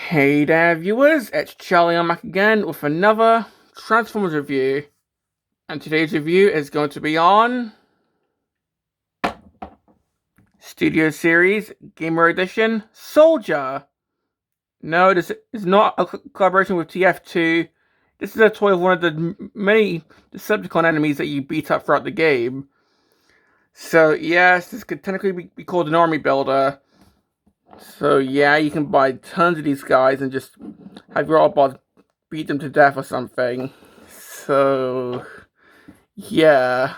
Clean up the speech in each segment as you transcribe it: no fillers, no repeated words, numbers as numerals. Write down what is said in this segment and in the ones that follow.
Hey there, viewers, it's Charlie. I'm back again with another Transformers review. And today's review is going to be on Studio Series Gamer Edition Soldier. No, this is not a collaboration with TF2. This is a toy of one of the many Decepticon enemies that you beat up throughout the game. So yes, this could technically be called an army builder. So yeah, you can buy tons of these guys and just have your Autobots beat them to death or something. So yeah.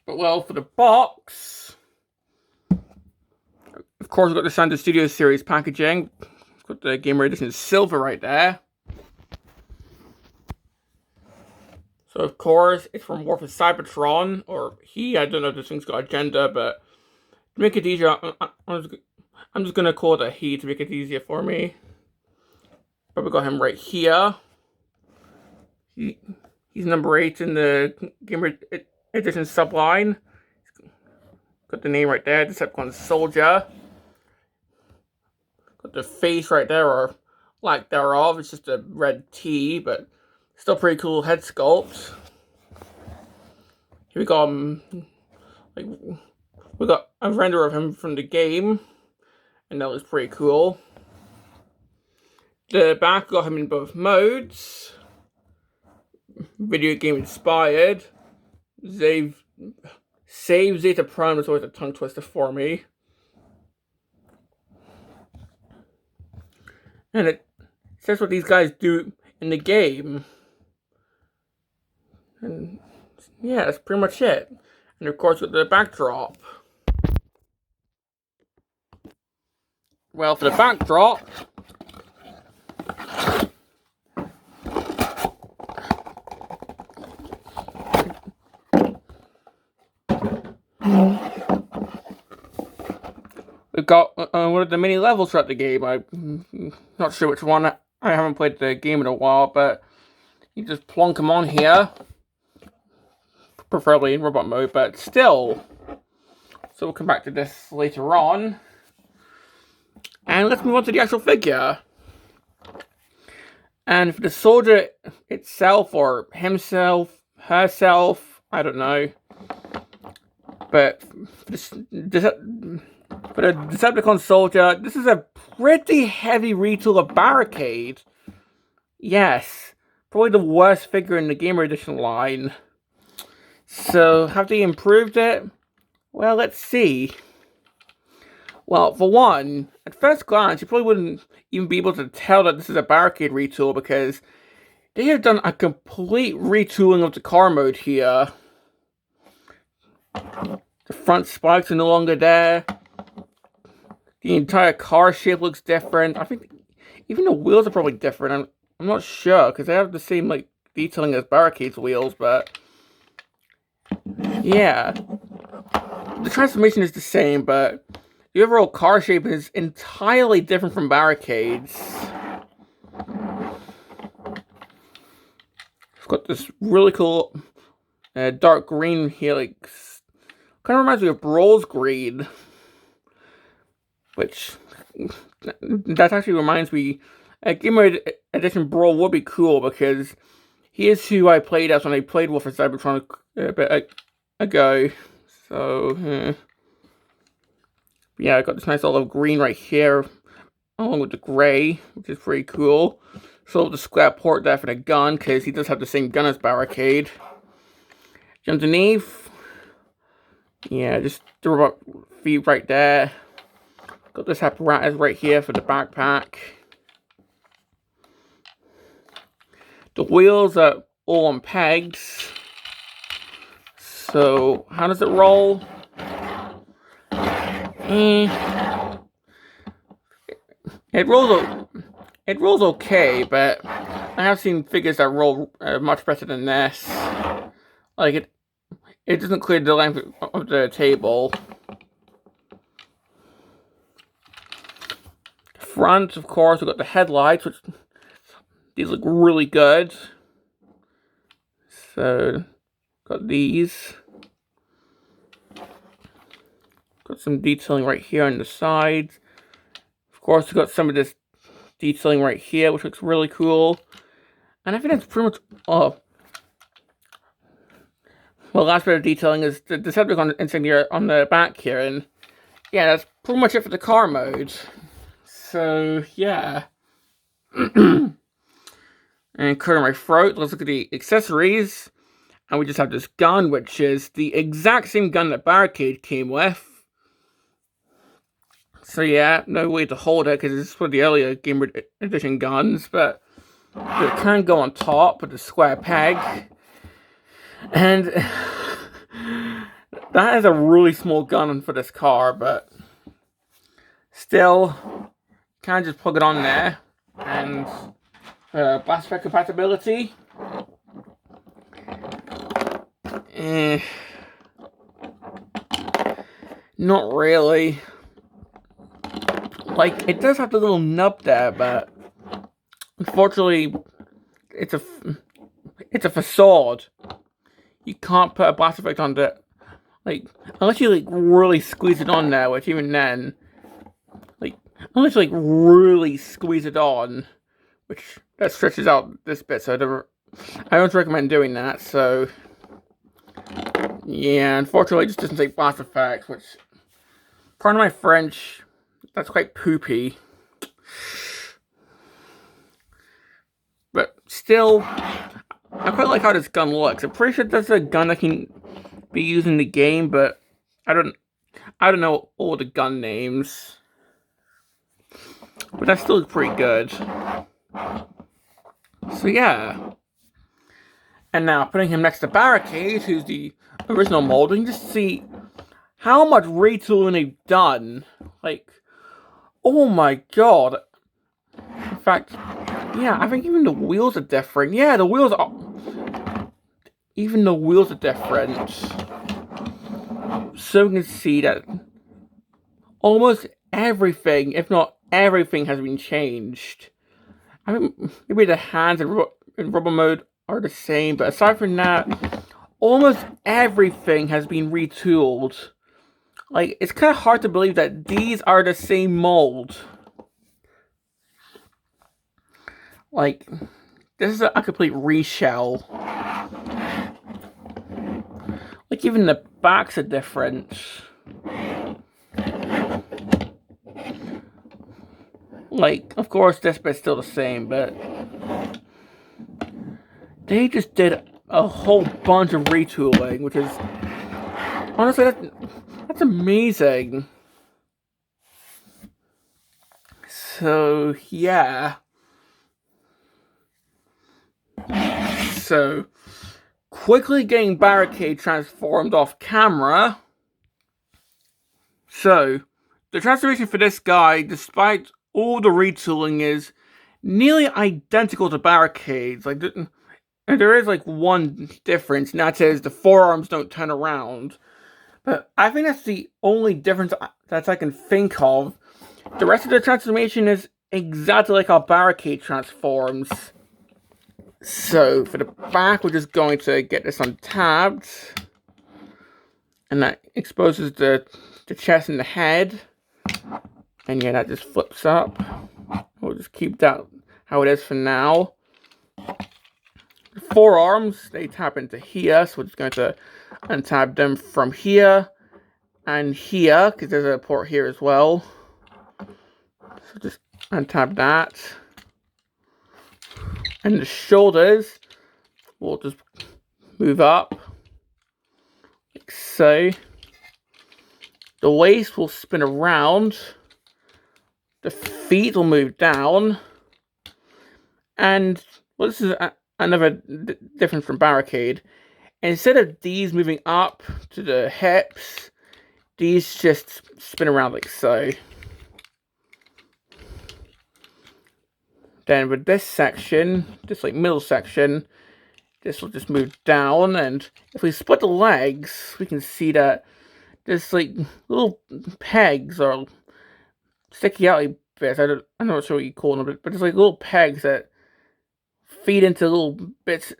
But well, for the box, of course, we've got the Standard Studio Series packaging. It's got the Gamer Edition Silver right there. So of course, it's from War for Cybertron, or he. I don't know if this thing's got a gender, but to make it easier, I'm just gonna call it a he to make it easier for me. But we got him right here. He's number 8 in the Gamer Edition subline. Got the name right there, Decepticon Soldier. Got the face right there, or lack thereof. It's just a red T, but still pretty cool head sculpt. Here we got we got a render of him from the game, and that looks pretty cool. The back got him in both modes. Video game inspired. Save Zeta Prime was always a tongue twister for me. And it says what these guys do in the game. And yeah, that's pretty much it. And of course with the backdrop. Well, for the backdrop, we've got one of the mini levels throughout the game. I'm not sure which one. I haven't played the game in a while, but you just plonk them on here. Preferably in robot mode, but still. So we'll come back to this later on. And let's move on to the actual figure. And for the soldier itself, or himself, herself, I don't know. But for the Decepticon Soldier, this is a pretty heavy retool of Barricade. Yes, probably the worst figure in the Gamer Edition line. So, have they improved it? Well, let's see. Well, for one, at first glance, you probably wouldn't even be able to tell that this is a Barricade retool because they have done a complete retooling of the car mode here. The front spikes are no longer there. The entire car shape looks different. I think even the wheels are probably different. I'm not sure because they have the same like detailing as Barricade's wheels, but yeah. The transformation is the same, but the overall car shape is entirely different from Barricade's. It's got this really cool dark green here, like kind of reminds me of Brawl's green, which that actually reminds me. Gamer Edition Brawl would be cool because he is who I played as when I played War for Cybertron a bit ago. So yeah, I got this nice olive green right here, along with the gray, which is pretty cool. So the square port there for the gun, because he does have the same gun as Barricade. Underneath, yeah, just the robot feet right there. Got this apparatus right here for the backpack. The wheels are all on pegs. So, how does it roll? It rolls okay, but I have seen figures that roll much better than this. Like it doesn't clear the length of the table. Front, of course, we've got the headlights, which these look really good. So, got these. Got got some detailing right here on the sides. Of course, we got some of this detailing right here, which looks really cool. And I think that's pretty much all. Well, last bit of detailing is the Decepticon insignia on the back here, and yeah, that's pretty much it for the car mode. So, yeah. And clearing my throat, let's look at the accessories. And we just have this gun, which is the exact same gun that Barricade came with. So yeah, no way to hold it, because it's one of the earlier Game Edition guns, but it can go on top with a square peg. And that is a really small gun for this car, but still, can just plug it on there. And blast effect compatibility. Not really. Like, it does have the little nub there, but unfortunately, it's a facade. You can't put a blast effect on it, like, unless you like really squeeze it on there, which even then, like, unless you like really squeeze it on, which that stretches out this bit, so I don't recommend doing that. So yeah, unfortunately, it just doesn't take blast effects, which, pardon my French, that's quite poopy. But still, I quite like how this gun looks. I'm pretty sure that's a gun that can be used in the game, but I don't know all the gun names. But that still looks pretty good. So yeah. And now putting him next to Barricade, who's the original mold, and just see how much retooling they've done. Like, oh my god. In fact, yeah, I think even the wheels are different. Yeah, the wheels are... Even the wheels are different. So we can see that almost everything, if not everything, has been changed. I mean, maybe the hands in rubber mode are the same, but aside from that, almost everything has been retooled. Like, it's kind of hard to believe that these are the same mold. Like, this is a complete reshell. Like, even the backs are different. Like, of course, this bit's still the same, but they just did a whole bunch of retooling, which is, honestly, that's amazing. So, yeah. So, quickly getting Barricade transformed off camera. So, the transformation for this guy, despite all the retooling, is nearly identical to Barricade's. Like, there is like one difference, and that is the forearms don't turn around. But I think that's the only difference that I can think of. The rest of the transformation is exactly like how Barricade transforms. So, for the back, we're just going to get this untabbed. And that exposes the chest and the head. And yeah, that just flips up. We'll just keep that how it is for now. The forearms, they tap into here, so we're just going to untab them from here and here, because there's a port here as well. So just untab that. And the shoulders, we'll just move up, like so. The waist will spin around. The feet will move down. And, well, this is another difference from Barricade. Instead of these moving up to the hips, these just spin around like so. Then with this section, this like middle section, this will just move down, and if we split the legs, we can see that there's like little pegs or sticky out like bits. I'm not sure what you call them, but there's like little pegs that feed into little bits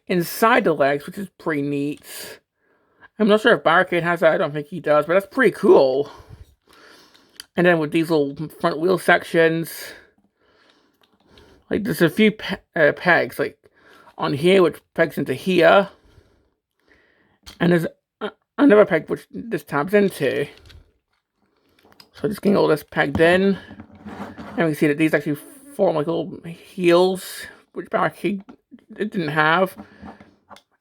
inside the legs, which is pretty neat. I'm not sure if Barricade has that. I don't think he does, but that's pretty cool. And then with these little front wheel sections, like there's a few pegs, like on here, which pegs into here, and there's another peg which this tabs into. So just getting all this pegged in, and we can see that these actually form like little heels, which Barricade didn't have.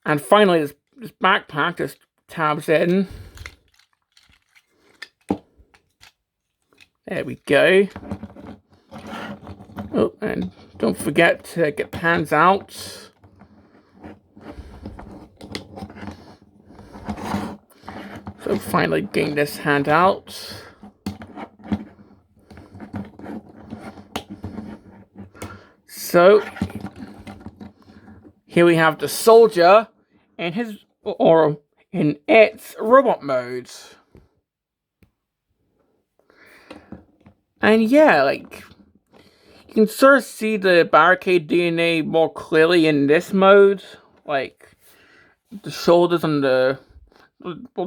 And finally, this backpack just tabs in. There we go. Oh, and don't forget to get pans out. So finally getting this hand out. So here we have the soldier in its robot mode. And yeah, like, you can sort of see the Barricade DNA more clearly in this mode. Like, the shoulders and the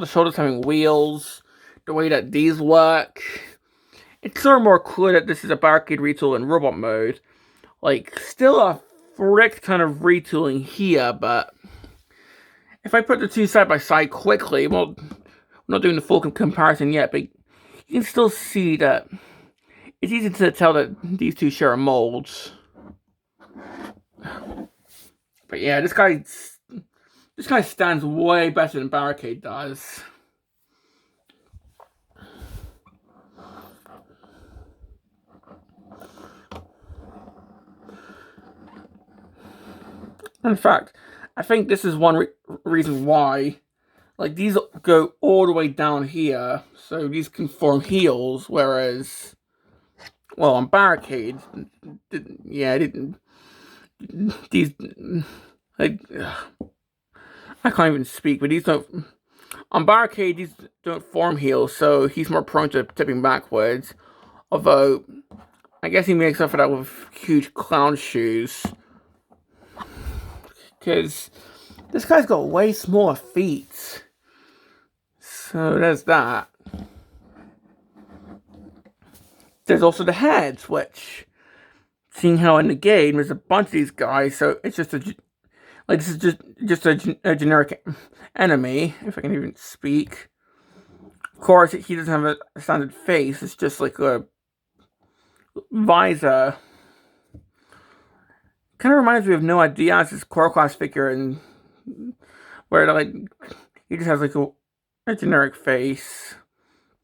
shoulders having wheels, the way that these work. It's sort of more clear that this is a Barricade retool in robot mode. Like, still a frick ton of retooling here, but if I put the two side by side quickly, well, I'm not doing the full comparison yet, but you can still see that it's easy to tell that these two share a mold. But yeah, this guy stands way better than Barricade does. In fact, I think this is one reason why, like, these go all the way down here, so these can form heels, whereas, well, on Barricade, these, like, I can't even speak, but these don't, on Barricade, these don't form heels, so he's more prone to tipping backwards, although, I guess he makes up for that with huge clown shoes. Because this guy's got way smaller feet. So there's that. There's also the head, which, seeing how in the game there's a bunch of these guys, so it's just this is just a generic enemy, if I can even speak. Of course, he doesn't have a standard face, it's just like a visor. Kind of reminds me of No Idea as this core class figure, and where like he just has like a generic face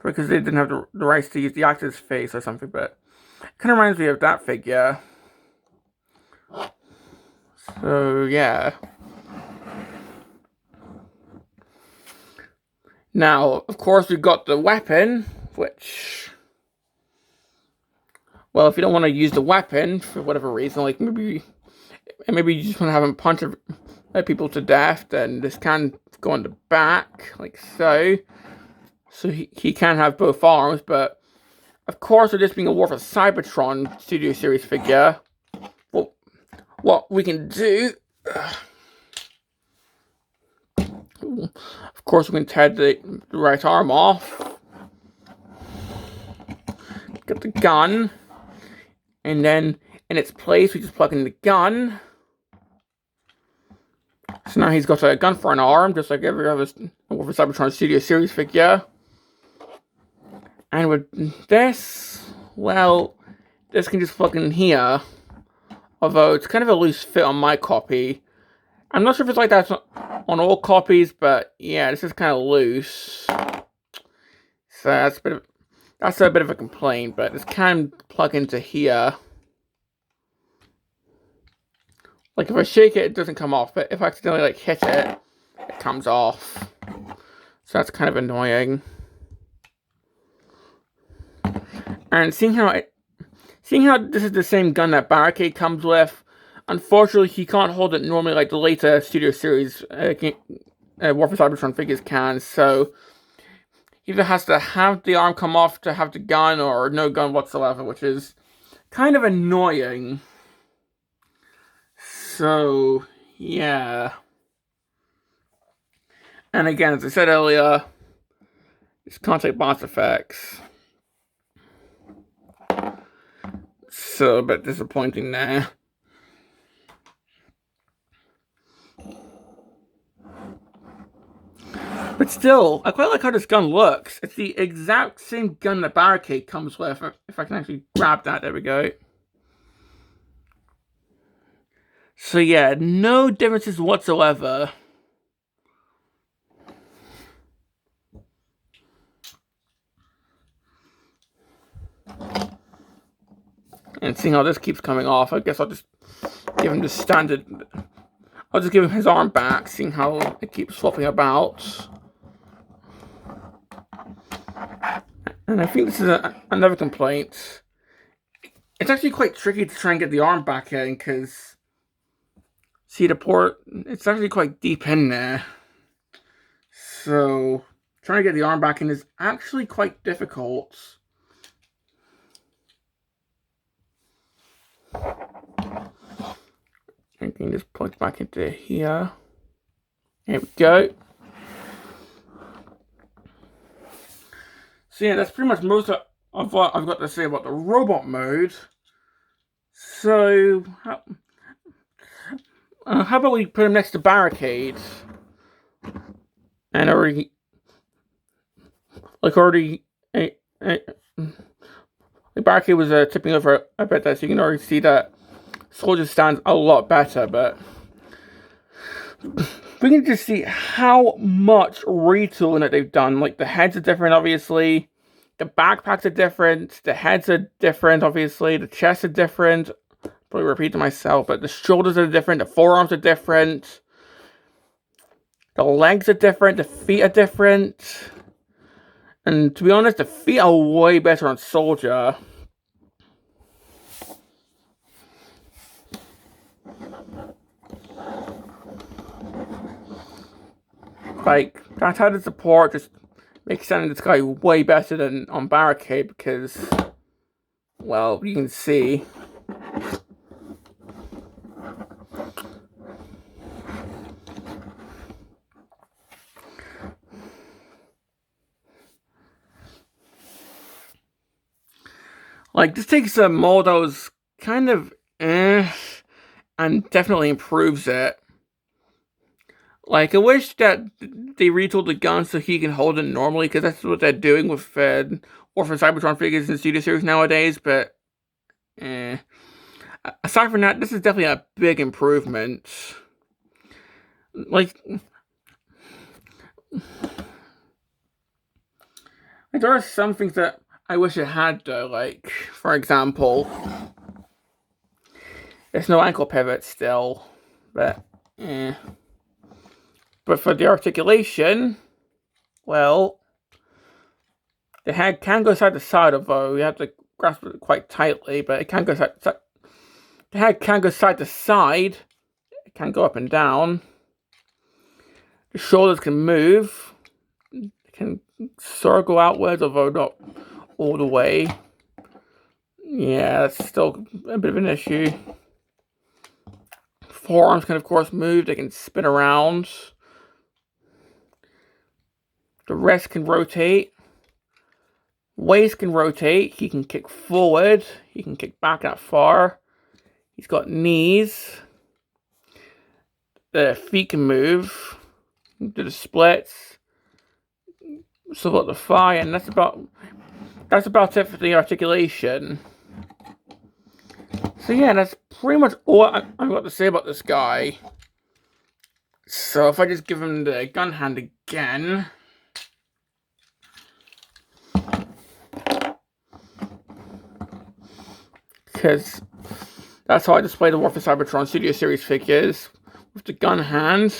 because they didn't have the rights to use the actor's face or something. But it kind of reminds me of that figure. So yeah. Now, of course, we've got the weapon, which, well, if you don't want to use the weapon for whatever reason, like maybe you just want to have him punch people to death, then this can go on the back, like so. So he can have both arms, but of course, with this being a War for Cybertron Studio Series figure, well, what we can do, of course, we can tear the right arm off, get the gun, and then in its place, we just plug in the gun. So now he's got a gun for an arm, just like every other War for Cybertron Studio Series figure. And with this, well, this can just plug in here. Although it's kind of a loose fit on my copy. I'm not sure if it's like that on all copies, but yeah, this is kind of loose. So that's a bit of a complaint, but this can plug into here. Like if I shake it, it doesn't come off, but if I accidentally like hit it, it comes off. So that's kind of annoying. And seeing how this is the same gun that Barricade comes with, unfortunately he can't hold it normally like the later Studio Series War for Cybertron figures can, so he either has to have the arm come off to have the gun, or no gun whatsoever, which is kind of annoying. So, yeah. And again, as I said earlier, it's contact boss effects. So a bit disappointing there. But still, I quite like how this gun looks. It's the exact same gun that Barricade comes with. If I can actually grab that, there we go. So yeah, no differences whatsoever. And seeing how this keeps coming off, I guess I'll just give him the standard. I'll just give him his arm back, seeing how it keeps swapping about. And I think this is another complaint. It's actually quite tricky to try and get the arm back in, because see the port, it's actually quite deep in there. So trying to get the arm back in is actually quite difficult. I can just plug back into here. There we go. So yeah, that's pretty much most of what I've got to say about the robot mode. So how about we put him next to Barricade? And already, Barricade was tipping over a bit there, so you can already see that Soldier stands a lot better, but we can just see how much retooling that they've done. Like, the heads are different, obviously. The backpacks are different. The heads are different, obviously. The chests are different. Probably repeating myself, but the shoulders are different. The forearms are different. The legs are different. The feet are different. And to be honest, the feet are way better on Soldier. Like, that's how the support just makes sounding this guy way better than on Barricade, because, well, you can see. Like, this takes a mold that was kind of and definitely improves it. Like, I wish that they retooled the gun so he can hold it normally, because that's what they're doing with Orphan Cybertron figures in Studio Series nowadays, but aside from that, this is definitely a big improvement. Like there are some things that I wish it had, though. Like, for example, there's no ankle pivot still, but But for the articulation, well, the head can go side to side, although you have to grasp it quite tightly, but it can go side to side. The head can go side to side. It can go up and down. The shoulders can move. It can circle outwards, although not all the way. Yeah, that's still a bit of an issue. Forearms can, of course, move. They can spin around. The wrist can rotate. Waist can rotate. He can kick forward. He can kick back that far. He's got knees. The feet can move. Do the splits. Support the thigh, and that's about it for the articulation. So yeah, that's pretty much all I've got to say about this guy. So if I just give him the gun hand again. Because that's how I display the War for Cybertron Studio Series figures. With the gun hand.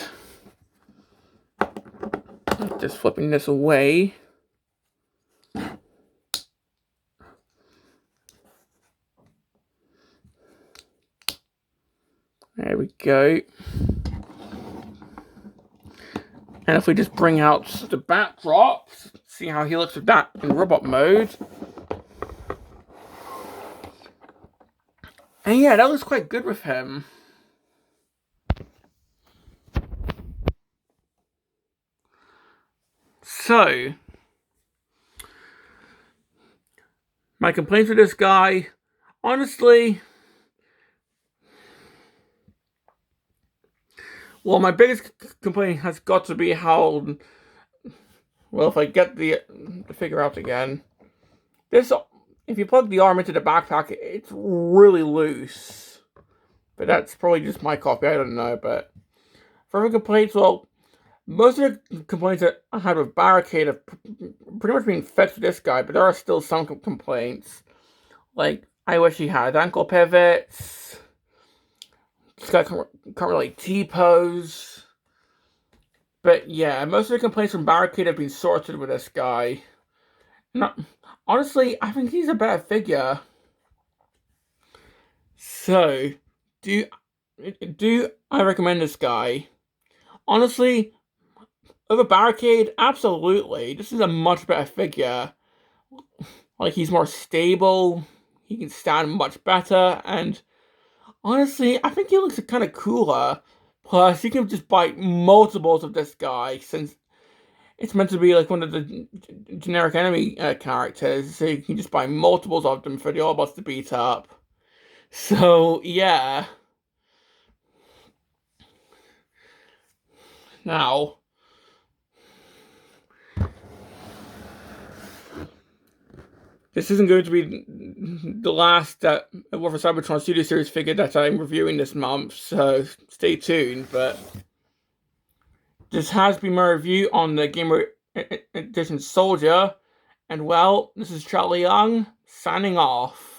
Just flipping this away. There we go. And if we just bring out the backdrop, see how he looks with that in robot mode. And yeah, that looks quite good with him. So, my complaints with this guy, honestly, well, my biggest complaint has got to be how, well, if I get the figure out again, this, if you plug the arm into the backpack, it's really loose. But that's probably just my copy, I don't know, but further complaints, well, most of the complaints that I had with Barricade have pretty much been fixed with this guy, but there are still some complaints. Like, I wish he had ankle pivots. This guy can't really T-pose. But yeah, most of the complaints from Barricade have been sorted with this guy. Honestly, I think he's a better figure. So, do I recommend this guy? Honestly, over Barricade, absolutely. This is a much better figure. Like, he's more stable, he can stand much better, and honestly, I think he looks kind of cooler. Plus, you can just buy multiples of this guy, since it's meant to be like one of the generic enemy characters, so you can just buy multiples of them for the Autobots to beat up. So, yeah. Now, this isn't going to be the last War for Cybertron Studio Series figure that I'm reviewing this month, so stay tuned, but this has been my review on the Gamer Edition Soldier, and well, this is Charlie Young, signing off.